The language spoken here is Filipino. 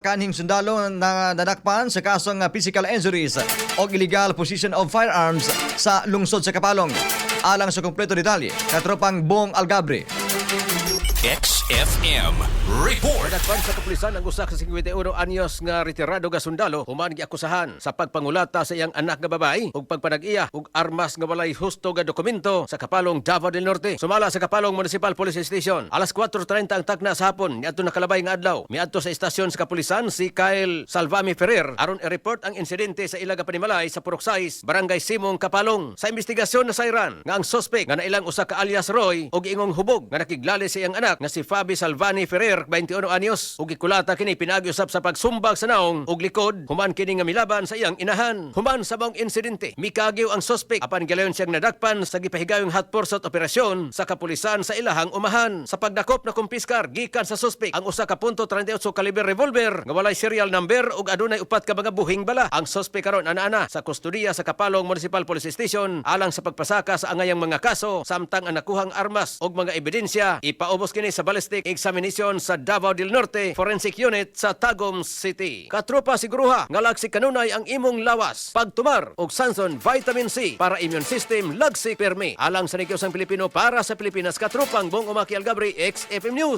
kanhing sundalo na nadakpan sa kasong physical injuries o illegal possession of firearms sa lungsod sa Kapalong. Alang sa kompleto detalye, katropang Bong Algabre. XFM Report. Nadakpan sa kapulisan ang usa ka 51 anyos nga retirado nga sundalo human giakusahan sa pagpangulata sa iyang anak nga babae ug pagpanag-iya ug armas nga walay husto nga dokumento sa Kapalong, Davao del Norte. Sumala sa Kapalong Municipal Police Station. Alas 4:30 ang tagna sa hapon niadto nakalabay nga adlaw. Miadto sa istasyon sa kapulisan si Kyle Salvami Ferrer aron i-report ang insidente sa ilaga panimalay sa Purok 6, Barangay Simong, Kapalong. Sa investigasyon na sayran nga ang suspect nga nailang usa ka alias Roy ug ingong hubog nga nakiglali sa iyang anak nga si Fabi Salvani Ferrer, 21 anyos, ug gikulata kini pinagi-usap sa pagsumbag sa naong ug likod human kini nga milaban sa iyang inahan. Human sa bang insidente, mikagyo ang suspect apan galayon siyang nadakpan sa gipahigayong hot pursuit operasyon sa kapulisan sa ilahang umahan. Sa pagdakop na kumpiskar gikan sa suspect ang usa ka .38 caliber revolver nga walay serial number ug adunay upat ka mga buhing bala. Ang suspect karon ana sa kustodiya sa Kapalong Municipal Police Station alang sa pagpasaka sa angayang mga kaso samtang ang nakuhang armas ug mga ebidensya ipaubos kini sa ballistic examination sa Davao del Norte Forensic Unit sa Tagum City. Katropa siguruha nga lagsik kanunay ang imong lawas, pagtumar ug Sanson Vitamin C para immune system lagsik permi. Alang sa Negosyong Pilipino para sa Pilipinas, katropang Bong Umaki Algabre, XFM News.